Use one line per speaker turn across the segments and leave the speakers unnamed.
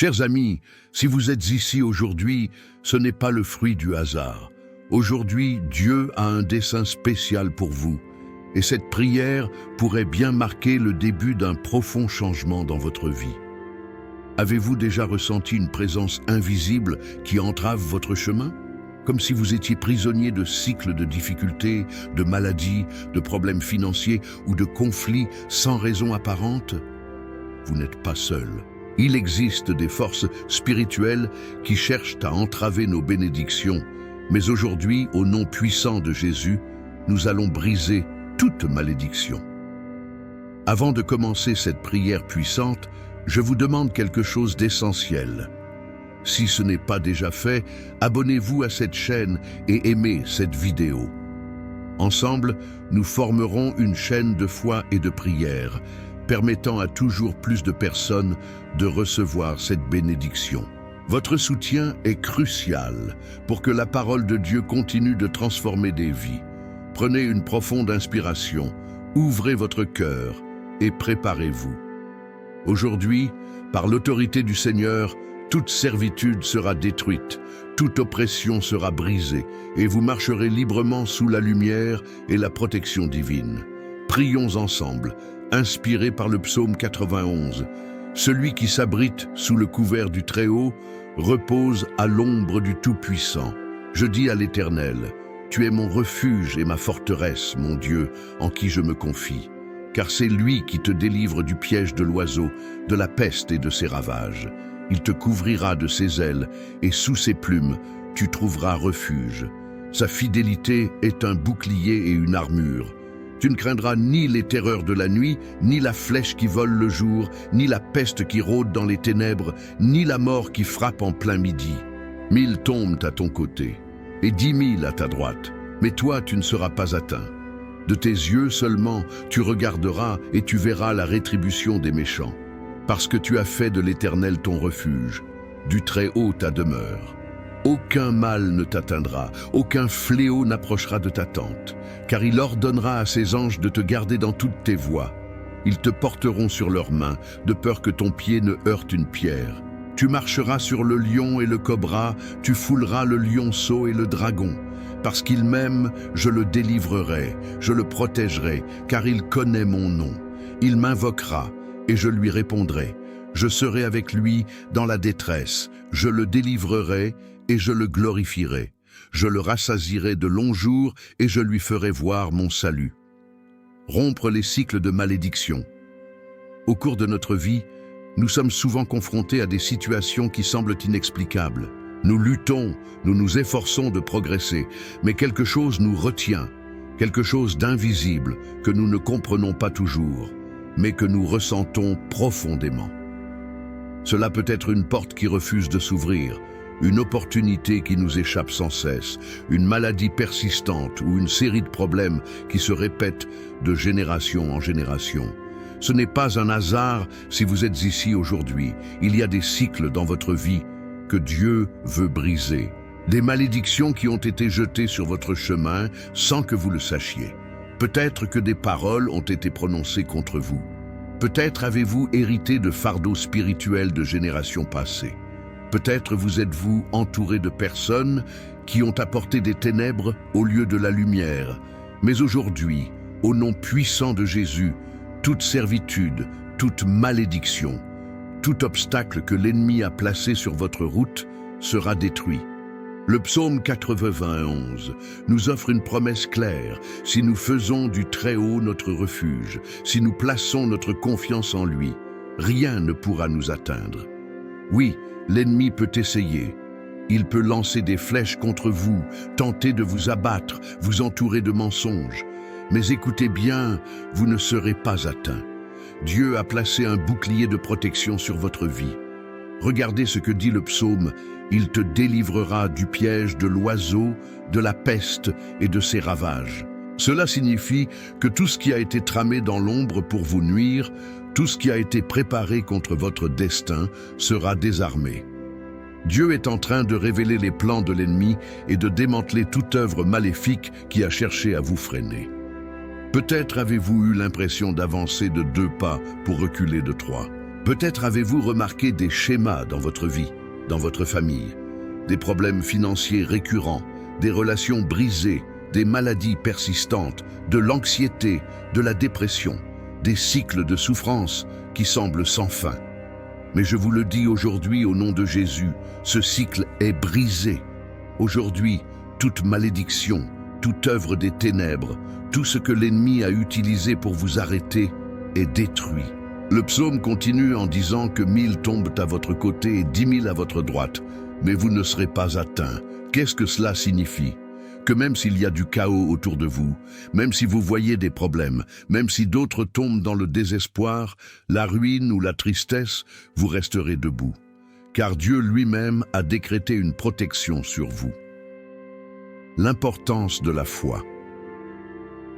Chers amis, si vous êtes ici aujourd'hui, ce n'est pas le fruit du hasard. Aujourd'hui, Dieu a un dessein spécial pour vous. Et cette prière pourrait bien marquer le début d'un profond changement dans votre vie. Avez-vous déjà ressenti une présence invisible qui entrave votre chemin? Comme si vous étiez prisonnier de cycles de difficultés, de maladies, de problèmes financiers ou de conflits sans raison apparente? Vous n'êtes pas seul. Il existe des forces spirituelles qui cherchent à entraver nos bénédictions. Mais aujourd'hui, au nom puissant de Jésus, nous allons briser toute malédiction. Avant de commencer cette prière puissante, je vous demande quelque chose d'essentiel. Si ce n'est pas déjà fait, abonnez-vous à cette chaîne et aimez cette vidéo. Ensemble, nous formerons une chaîne de foi et de prière, permettant à toujours plus de personnes de recevoir cette bénédiction. Votre soutien est crucial pour que la parole de Dieu continue de transformer des vies. Prenez une profonde inspiration, ouvrez votre cœur et préparez-vous. Aujourd'hui, par l'autorité du Seigneur, toute servitude sera détruite, toute oppression sera brisée, et vous marcherez librement sous la lumière et la protection divine. Prions ensemble, inspirés par le psaume 91. Celui qui s'abrite sous le couvert du Très-Haut repose à l'ombre du Tout-Puissant. Je dis à l'Éternel, tu es mon refuge et ma forteresse, mon Dieu, en qui je me confie. Car c'est lui qui te délivre du piège de l'oiseau, de la peste et de ses ravages. Il te couvrira de ses ailes, et sous ses plumes, tu trouveras refuge. Sa fidélité est un bouclier et une armure. Tu ne craindras ni les terreurs de la nuit, ni la flèche qui vole le jour, ni la peste qui rôde dans les ténèbres, ni la mort qui frappe en plein midi. 1000 tombent à ton côté, et 10 000 à ta droite, mais toi tu ne seras pas atteint. De tes yeux seulement tu regarderas et tu verras la rétribution des méchants. Parce que tu as fait de l'Éternel ton refuge, du Très-Haut ta demeure. Aucun mal ne t'atteindra, aucun fléau n'approchera de ta tente, car il ordonnera à ses anges de te garder dans toutes tes voies. Ils te porteront sur leurs mains, de peur que ton pied ne heurte une pierre. Tu marcheras sur le lion et le cobra, tu fouleras le lionceau et le dragon. Parce qu'il m'aime, je le délivrerai, je le protégerai, car il connaît mon nom. Il m'invoquera, et je lui répondrai. Je serai avec lui dans la détresse, je le délivrerai et je le glorifierai. Je le rassasierai de longs jours et je lui ferai voir mon salut. Rompre les cycles de malédiction. Au cours de notre vie, nous sommes souvent confrontés à des situations qui semblent inexplicables. Nous luttons, nous nous efforçons de progresser, mais quelque chose nous retient, quelque chose d'invisible que nous ne comprenons pas toujours, mais que nous ressentons profondément. Cela peut être une porte qui refuse de s'ouvrir, une opportunité qui nous échappe sans cesse, une maladie persistante ou une série de problèmes qui se répètent de génération en génération. Ce n'est pas un hasard si vous êtes ici aujourd'hui. Il y a des cycles dans votre vie que Dieu veut briser. Des malédictions qui ont été jetées sur votre chemin sans que vous le sachiez. Peut-être que des paroles ont été prononcées contre vous. Peut-être avez-vous hérité de fardeaux spirituels de générations passées. Peut-être vous êtes-vous entouré de personnes qui ont apporté des ténèbres au lieu de la lumière. Mais aujourd'hui, au nom puissant de Jésus, toute servitude, toute malédiction, tout obstacle que l'ennemi a placé sur votre route sera détruit. Le psaume 91 nous offre une promesse claire. Si nous faisons du Très-Haut notre refuge, si nous plaçons notre confiance en lui, rien ne pourra nous atteindre. Oui, l'ennemi peut essayer. Il peut lancer des flèches contre vous, tenter de vous abattre, vous entourer de mensonges. Mais écoutez bien, vous ne serez pas atteints. Dieu a placé un bouclier de protection sur votre vie. Regardez ce que dit le psaume. Il te délivrera du piège de l'oiseau, de la peste et de ses ravages. Cela signifie que tout ce qui a été tramé dans l'ombre pour vous nuire, tout ce qui a été préparé contre votre destin sera désarmé. Dieu est en train de révéler les plans de l'ennemi et de démanteler toute œuvre maléfique qui a cherché à vous freiner. Peut-être avez-vous eu l'impression d'avancer de 2 pas pour reculer de 3. Peut-être avez-vous remarqué des schémas dans votre vie, dans votre famille, des problèmes financiers récurrents, des relations brisées, des maladies persistantes, de l'anxiété, de la dépression, des cycles de souffrance qui semblent sans fin. Mais je vous le dis aujourd'hui au nom de Jésus, ce cycle est brisé. Aujourd'hui, toute malédiction, toute œuvre des ténèbres, tout ce que l'ennemi a utilisé pour vous arrêter est détruit. Le psaume continue en disant que 1000 tombent à votre côté et 10 000 à votre droite, mais vous ne serez pas atteints. Qu'est-ce que cela signifie? Que même s'il y a du chaos autour de vous, même si vous voyez des problèmes, même si d'autres tombent dans le désespoir, la ruine ou la tristesse, vous resterez debout. Car Dieu lui-même a décrété une protection sur vous. L'importance de la foi.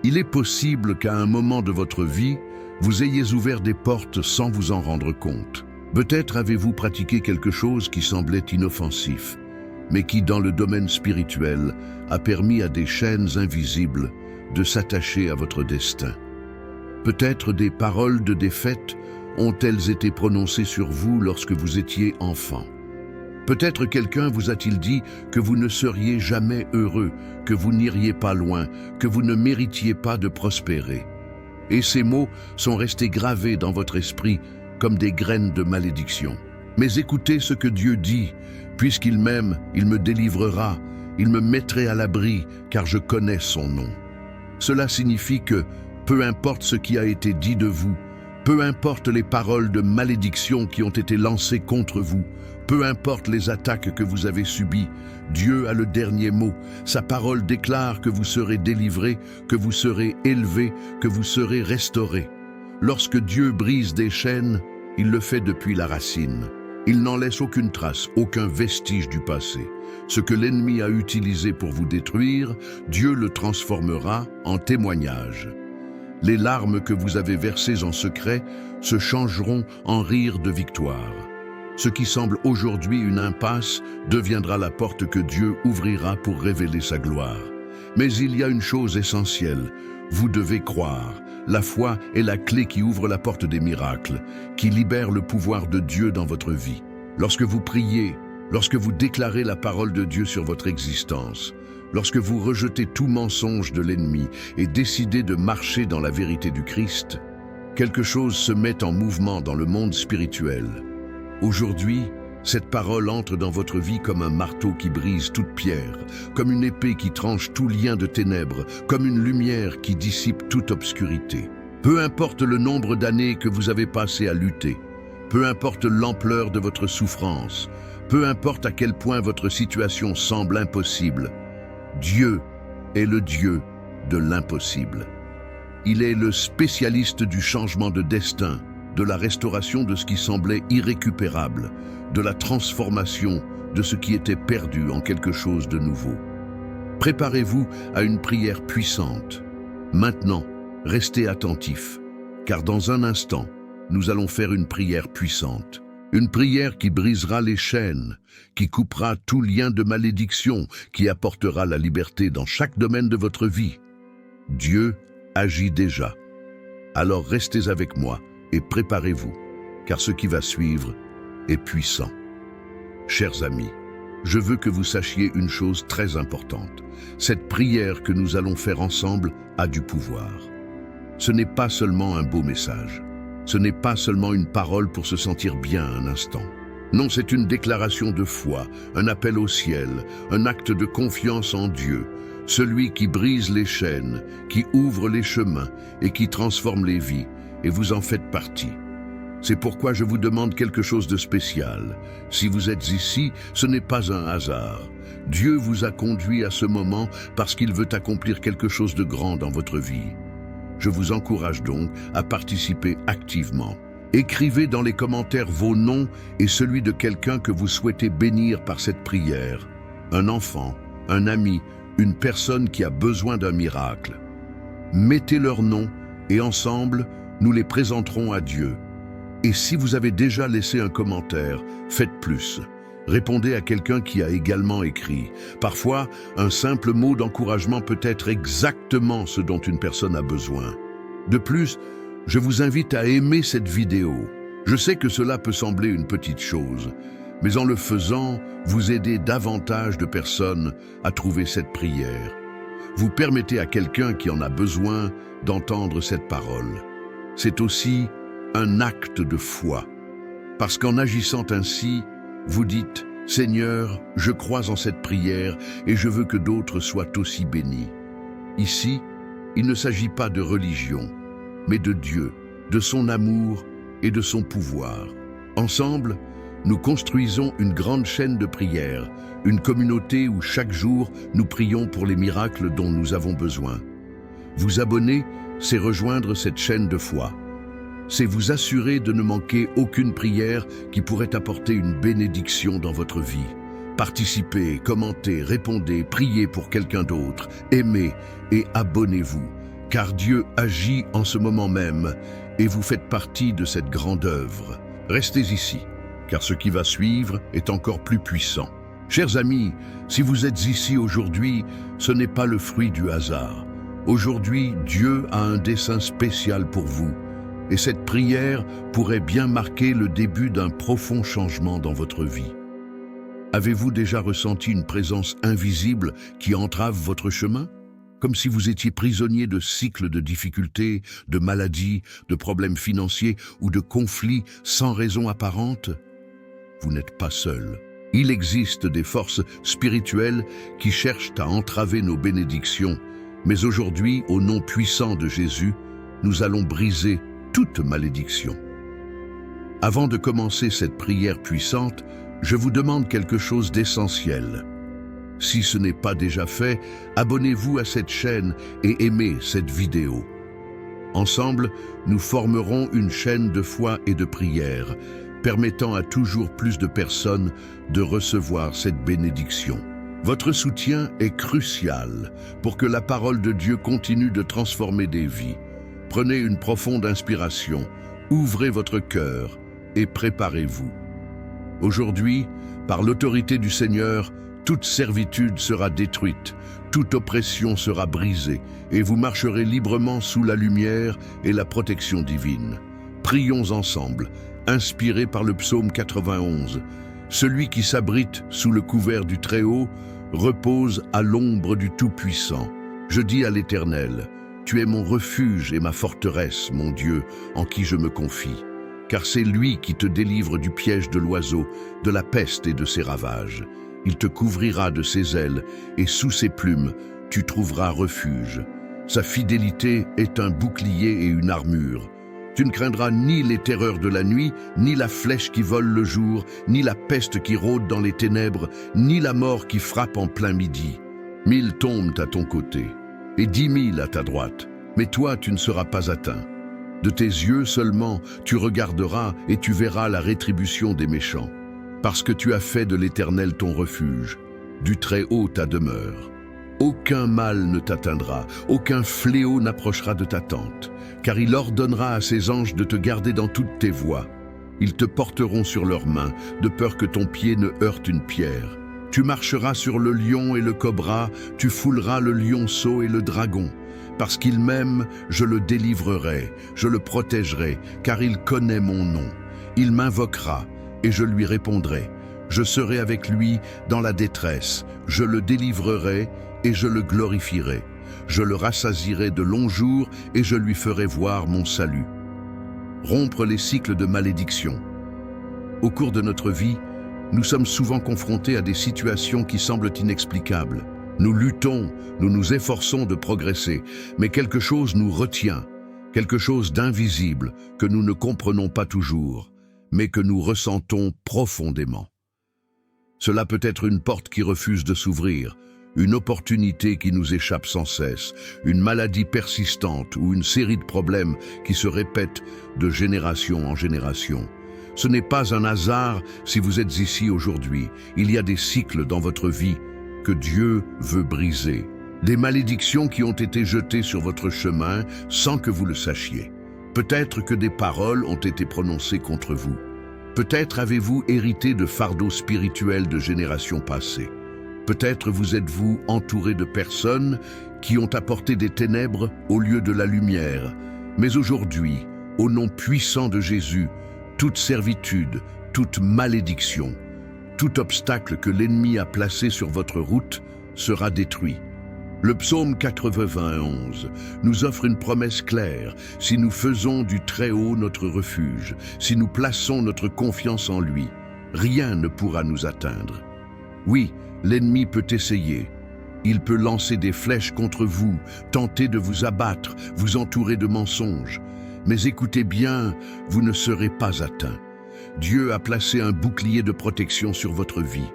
Il est possible qu'à un moment de votre vie, vous ayez ouvert des portes sans vous en rendre compte. Peut-être avez-vous pratiqué quelque chose qui semblait inoffensif, mais qui, dans le domaine spirituel, a permis à des chaînes invisibles de s'attacher à votre destin. Peut-être des paroles de défaite ont-elles été prononcées sur vous lorsque vous étiez enfant. Peut-être quelqu'un vous a-t-il dit que vous ne seriez jamais heureux, que vous n'iriez pas loin, que vous ne méritiez pas de prospérer. Et ces mots sont restés gravés dans votre esprit comme des graines de malédiction. Mais écoutez ce que Dieu dit, puisqu'il m'aime, il me délivrera, il me mettrait à l'abri, car je connais son nom. Cela signifie que, peu importe ce qui a été dit de vous, peu importe les paroles de malédiction qui ont été lancées contre vous, peu importe les attaques que vous avez subies, Dieu a le dernier mot. Sa parole déclare que vous serez délivrés, que vous serez élevés, que vous serez restaurés. Lorsque Dieu brise des chaînes, il le fait depuis la racine. Il n'en laisse aucune trace, aucun vestige du passé. Ce que l'ennemi a utilisé pour vous détruire, Dieu le transformera en témoignage. Les larmes que vous avez versées en secret se changeront en rires de victoire. Ce qui semble aujourd'hui une impasse deviendra la porte que Dieu ouvrira pour révéler sa gloire. Mais il y a une chose essentielle, vous devez croire. La foi est la clé qui ouvre la porte des miracles, qui libère le pouvoir de Dieu dans votre vie. Lorsque vous priez, lorsque vous déclarez la parole de Dieu sur votre existence, lorsque vous rejetez tout mensonge de l'ennemi et décidez de marcher dans la vérité du Christ, quelque chose se met en mouvement dans le monde spirituel. Aujourd'hui, cette parole entre dans votre vie comme un marteau qui brise toute pierre, comme une épée qui tranche tout lien de ténèbres, comme une lumière qui dissipe toute obscurité. Peu importe le nombre d'années que vous avez passé à lutter, peu importe l'ampleur de votre souffrance, peu importe à quel point votre situation semble impossible, Dieu est le Dieu de l'impossible. Il est le spécialiste du changement de destin, de la restauration de ce qui semblait irrécupérable, de la transformation de ce qui était perdu en quelque chose de nouveau. Préparez-vous à une prière puissante. Maintenant, restez attentifs, car dans un instant, nous allons faire une prière puissante. Une prière qui brisera les chaînes, qui coupera tout lien de malédiction, qui apportera la liberté dans chaque domaine de votre vie. Dieu agit déjà. Alors restez avec moi et préparez-vous, car ce qui va suivre est puissant. Chers amis, je veux que vous sachiez une chose très importante. Cette prière que nous allons faire ensemble a du pouvoir. Ce n'est pas seulement un beau message. Ce n'est pas seulement une parole pour se sentir bien un instant. Non, c'est une déclaration de foi, un appel au ciel, un acte de confiance en Dieu, celui qui brise les chaînes, qui ouvre les chemins et qui transforme les vies, et vous en faites partie. C'est pourquoi je vous demande quelque chose de spécial. Si vous êtes ici, ce n'est pas un hasard. Dieu vous a conduit à ce moment parce qu'il veut accomplir quelque chose de grand dans votre vie. Je vous encourage donc à participer activement. Écrivez dans les commentaires vos noms et celui de quelqu'un que vous souhaitez bénir par cette prière. Un enfant, un ami, une personne qui a besoin d'un miracle. Mettez leurs noms et ensemble, nous les présenterons à Dieu. Et si vous avez déjà laissé un commentaire, faites plus. Répondez à quelqu'un qui a également écrit. Parfois, un simple mot d'encouragement peut être exactement ce dont une personne a besoin. De plus, je vous invite à aimer cette vidéo, Je sais que cela peut sembler une petite chose, mais en le faisant, vous aidez davantage de personnes à trouver cette prière. Vous permettez à quelqu'un qui en a besoin d'entendre cette parole. C'est aussi un acte de foi, parce qu'en agissant ainsi, vous dites « Seigneur, je crois en cette prière et je veux que d'autres soient aussi bénis ». Ici, il ne s'agit pas de religion, mais de Dieu, de son amour et de son pouvoir. Ensemble, nous construisons une grande chaîne de prières, une communauté où chaque jour nous prions pour les miracles dont nous avons besoin. Vous abonner, c'est rejoindre cette chaîne de foi. C'est vous assurer de ne manquer aucune prière qui pourrait apporter une bénédiction dans votre vie. Participez, commentez, répondez, priez pour quelqu'un d'autre, aimez et abonnez-vous, car Dieu agit en ce moment même et vous faites partie de cette grande œuvre. Restez ici, car ce qui va suivre est encore plus puissant. Chers amis, si vous êtes ici aujourd'hui, ce n'est pas le fruit du hasard. Aujourd'hui, Dieu a un dessein spécial pour vous. Et cette prière pourrait bien marquer le début d'un profond changement dans votre vie. Avez-vous déjà ressenti une présence invisible qui entrave votre chemin? Comme si vous étiez prisonnier de cycles de difficultés, de maladies, de problèmes financiers ou de conflits sans raison apparente? Vous n'êtes pas seul. Il existe des forces spirituelles qui cherchent à entraver nos bénédictions. Mais aujourd'hui, au nom puissant de Jésus, nous allons briser toute malédiction. Avant de commencer cette prière puissante, je vous demande quelque chose d'essentiel. Si ce n'est pas déjà fait, abonnez-vous à cette chaîne et aimez cette vidéo. Ensemble, nous formerons une chaîne de foi et de prière, permettant à toujours plus de personnes de recevoir cette bénédiction. Votre soutien est crucial pour que la parole de Dieu continue de transformer des vies. Prenez une profonde inspiration, ouvrez votre cœur et préparez-vous. Aujourd'hui, par l'autorité du Seigneur, toute servitude sera détruite, toute oppression sera brisée, et vous marcherez librement sous la lumière et la protection divine. Prions ensemble, inspirés par le psaume 91. Celui qui s'abrite sous le couvert du Très-Haut repose à l'ombre du Tout-Puissant. Je dis à l'Éternel, tu es mon refuge et ma forteresse, mon Dieu, en qui je me confie. Car c'est lui qui te délivre du piège de l'oiseau, de la peste et de ses ravages. Il te couvrira de ses ailes, et sous ses plumes, tu trouveras refuge. Sa fidélité est un bouclier et une armure. Tu ne craindras ni les terreurs de la nuit, ni la flèche qui vole le jour, ni la peste qui rôde dans les ténèbres, ni la mort qui frappe en plein midi. 1000 tombent à ton côté, et 10 000 à ta droite, mais toi tu ne seras pas atteint. De tes yeux seulement tu regarderas et tu verras la rétribution des méchants, parce que tu as fait de l'Éternel ton refuge, du Très-Haut ta demeure. Aucun mal ne t'atteindra, aucun fléau n'approchera de ta tente, car il ordonnera à ses anges de te garder dans toutes tes voies. Ils te porteront sur leurs mains, de peur que ton pied ne heurte une pierre. Tu marcheras sur le lion et le cobra, tu fouleras le lionceau et le dragon. Parce qu'il m'aime, je le délivrerai, je le protégerai, car il connaît mon nom. Il m'invoquera, et je lui répondrai. Je serai avec lui dans la détresse, je le délivrerai et je le glorifierai. Je le rassasierai de longs jours et je lui ferai voir mon salut. Rompre les cycles de malédiction. Au cours de notre vie, nous sommes souvent confrontés à des situations qui semblent inexplicables. Nous luttons, nous nous efforçons de progresser, mais quelque chose nous retient, quelque chose d'invisible que nous ne comprenons pas toujours, mais que nous ressentons profondément. Cela peut être une porte qui refuse de s'ouvrir, une opportunité qui nous échappe sans cesse, une maladie persistante ou une série de problèmes qui se répètent de génération en génération. Ce n'est pas un hasard si vous êtes ici aujourd'hui. Il y a des cycles dans votre vie que Dieu veut briser. Des malédictions qui ont été jetées sur votre chemin sans que vous le sachiez. Peut-être que des paroles ont été prononcées contre vous. Peut-être avez-vous hérité de fardeaux spirituels de générations passées. Peut-être vous êtes-vous entouré de personnes qui ont apporté des ténèbres au lieu de la lumière. Mais aujourd'hui, au nom puissant de Jésus, toute servitude, toute malédiction, tout obstacle que l'ennemi a placé sur votre route sera détruit. Le psaume 91 nous offre une promesse claire. Si nous faisons du Très-Haut notre refuge, si nous plaçons notre confiance en lui, rien ne pourra nous atteindre. Oui, l'ennemi peut essayer. Il peut lancer des flèches contre vous, tenter de vous abattre, vous entourer de mensonges. Mais écoutez bien, vous ne serez pas atteints. Dieu a placé un bouclier de protection sur votre vie.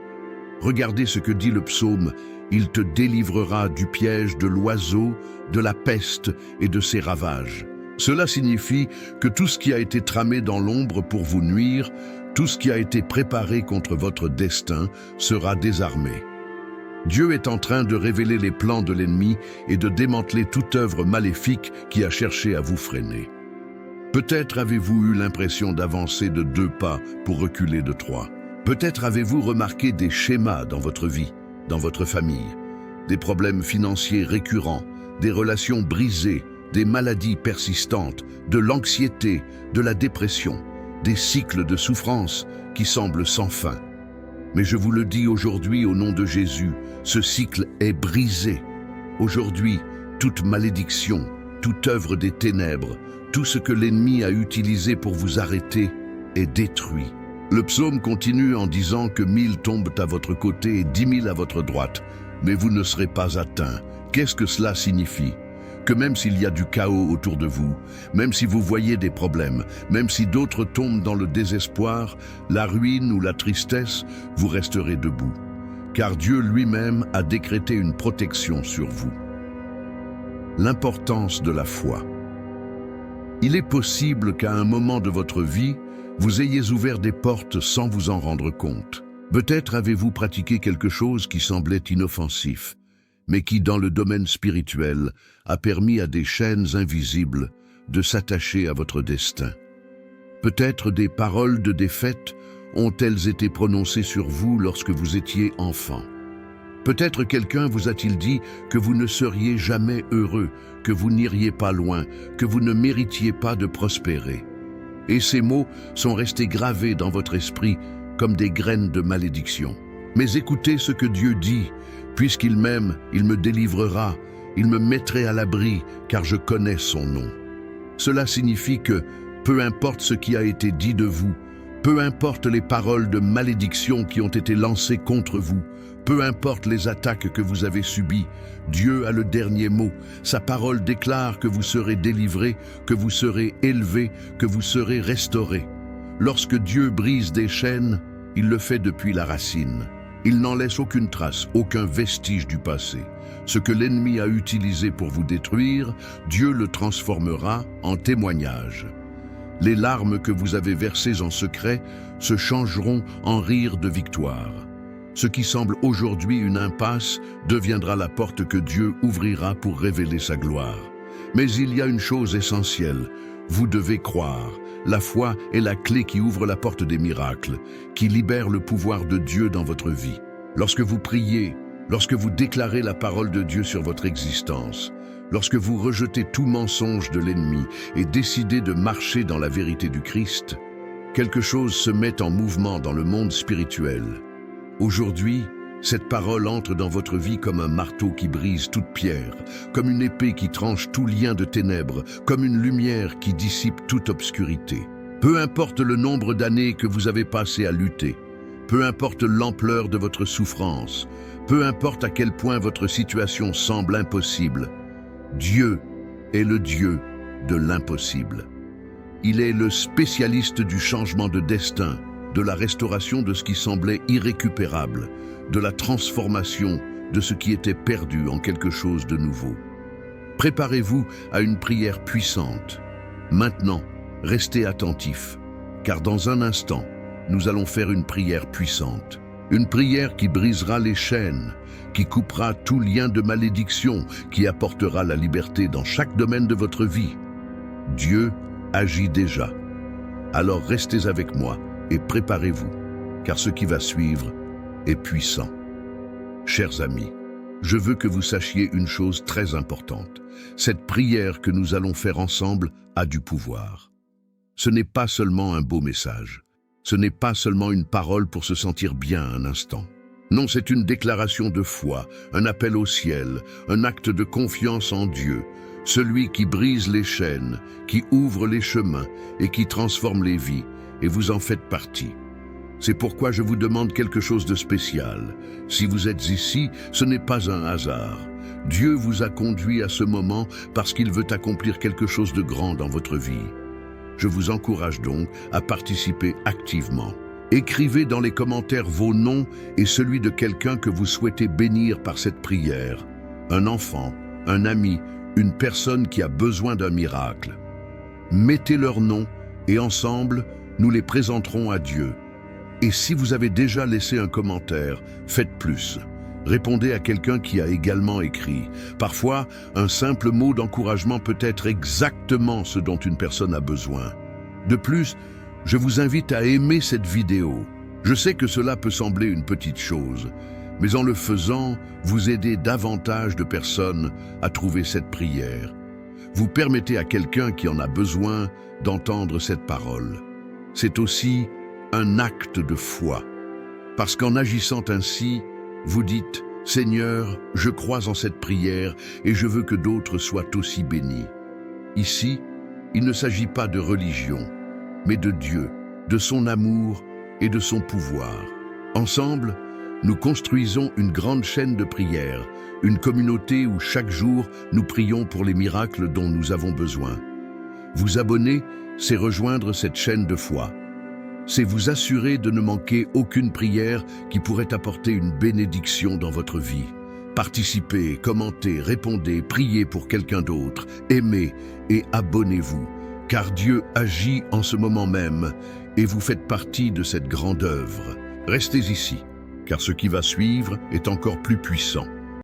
Regardez ce que dit le psaume. Il te délivrera du piège de l'oiseau, de la peste et de ses ravages. Cela signifie que tout ce qui a été tramé dans l'ombre pour vous nuire, tout ce qui a été préparé contre votre destin sera désarmé. Dieu est en train de révéler les plans de l'ennemi et de démanteler toute œuvre maléfique qui a cherché à vous freiner. Peut-être avez-vous eu l'impression d'avancer de 2 pas pour reculer de 3. Peut-être avez-vous remarqué des schémas dans votre vie, dans votre famille, des problèmes financiers récurrents, des relations brisées, des maladies persistantes, de l'anxiété, de la dépression, des cycles de souffrance qui semblent sans fin. Mais je vous le dis aujourd'hui au nom de Jésus, ce cycle est brisé. Aujourd'hui, toute malédiction, toute œuvre des ténèbres, tout ce que l'ennemi a utilisé pour vous arrêter est détruit. Le psaume continue en disant que 1000 tombent à votre côté et 10 000 à votre droite, mais vous ne serez pas atteints. Qu'est-ce que cela signifie? Que même s'il y a du chaos autour de vous, même si vous voyez des problèmes, même si d'autres tombent dans le désespoir, la ruine ou la tristesse, vous resterez debout. Car Dieu lui-même a décrété une protection sur vous. L'importance de la foi. Il est possible qu'à un moment de votre vie, vous ayez ouvert des portes sans vous en rendre compte. Peut-être avez-vous pratiqué quelque chose qui semblait inoffensif, mais qui, dans le domaine spirituel, a permis à des chaînes invisibles de s'attacher à votre destin. Peut-être des paroles de défaite ont-elles été prononcées sur vous lorsque vous étiez enfant. Peut-être quelqu'un vous a-t-il dit que vous ne seriez jamais heureux, que vous n'iriez pas loin, que vous ne méritiez pas de prospérer. Et ces mots sont restés gravés dans votre esprit comme des graines de malédiction. Mais écoutez ce que Dieu dit. Puisqu'il m'aime, il me délivrera, il me mettrait à l'abri, car je connais son nom. Cela signifie que, peu importe ce qui a été dit de vous, peu importe les paroles de malédiction qui ont été lancées contre vous, peu importe les attaques que vous avez subies, Dieu a le dernier mot. Sa parole déclare que vous serez délivrés, que vous serez élevés, que vous serez restaurés. Lorsque Dieu brise des chaînes, il le fait depuis la racine. Il n'en laisse aucune trace, aucun vestige du passé. Ce que l'ennemi a utilisé pour vous détruire, Dieu le transformera en témoignage. Les larmes que vous avez versées en secret se changeront en rires de victoire. Ce qui semble aujourd'hui une impasse deviendra la porte que Dieu ouvrira pour révéler sa gloire. Mais il y a une chose essentielle, vous devez croire. La foi est la clé qui ouvre la porte des miracles, qui libère le pouvoir de Dieu dans votre vie. Lorsque vous priez, lorsque vous déclarez la parole de Dieu sur votre existence, lorsque vous rejetez tout mensonge de l'ennemi et décidez de marcher dans la vérité du Christ, quelque chose se met en mouvement dans le monde spirituel. Aujourd'hui, cette parole entre dans votre vie comme un marteau qui brise toute pierre, comme une épée qui tranche tout lien de ténèbres, comme une lumière qui dissipe toute obscurité. Peu importe le nombre d'années que vous avez passé à lutter, peu importe l'ampleur de votre souffrance, peu importe à quel point votre situation semble impossible, Dieu est le Dieu de l'impossible. Il est le spécialiste du changement de destin, de la restauration de ce qui semblait irrécupérable, de la transformation de ce qui était perdu en quelque chose de nouveau. Préparez-vous à une prière puissante. Maintenant, restez attentifs, car dans un instant, nous allons faire une prière puissante. Une prière qui brisera les chaînes, qui coupera tout lien de malédiction, qui apportera la liberté dans chaque domaine de votre vie. Dieu agit déjà. Alors restez avec moi et préparez-vous, car ce qui va suivre est puissant. Chers amis, je veux que vous sachiez une chose très importante. Cette prière que nous allons faire ensemble a du pouvoir. Ce n'est pas seulement un beau message. Ce n'est pas seulement une parole pour se sentir bien un instant. Non, c'est une déclaration de foi, un appel au ciel, un acte de confiance en Dieu, celui qui brise les chaînes, qui ouvre les chemins et qui transforme les vies, et vous en faites partie. C'est pourquoi je vous demande quelque chose de spécial. Si vous êtes ici, ce n'est pas un hasard. Dieu vous a conduit à ce moment parce qu'il veut accomplir quelque chose de grand dans votre vie. Je vous encourage donc à participer activement. Écrivez dans les commentaires vos noms et celui de quelqu'un que vous souhaitez bénir par cette prière. Un enfant, un ami, une personne qui a besoin d'un miracle. Mettez leurs noms et ensemble, nous les présenterons à Dieu. Et si vous avez déjà laissé un commentaire, faites plus. Répondez à quelqu'un qui a également écrit. Parfois, un simple mot d'encouragement peut être exactement ce dont une personne a besoin. De plus, je vous invite à aimer cette vidéo. Je sais que cela peut sembler une petite chose, mais en le faisant, vous aidez davantage de personnes à trouver cette prière. Vous permettez à quelqu'un qui en a besoin d'entendre cette parole. C'est aussi un acte de foi. Parce qu'en agissant ainsi, vous dites « Seigneur, je crois en cette prière et je veux que d'autres soient aussi bénis. » Ici, il ne s'agit pas de religion, mais de Dieu, de son amour et de son pouvoir. Ensemble, nous construisons une grande chaîne de prières, une communauté où chaque jour nous prions pour les miracles dont nous avons besoin. Vous abonner, c'est rejoindre cette chaîne de foi. C'est vous assurer de ne manquer aucune prière qui pourrait apporter une bénédiction dans votre vie. Participez, commentez, répondez, priez pour quelqu'un d'autre, aimez et abonnez-vous, car Dieu agit en ce moment même et vous faites partie de cette grande œuvre. Restez ici, car ce qui va suivre est encore plus puissant.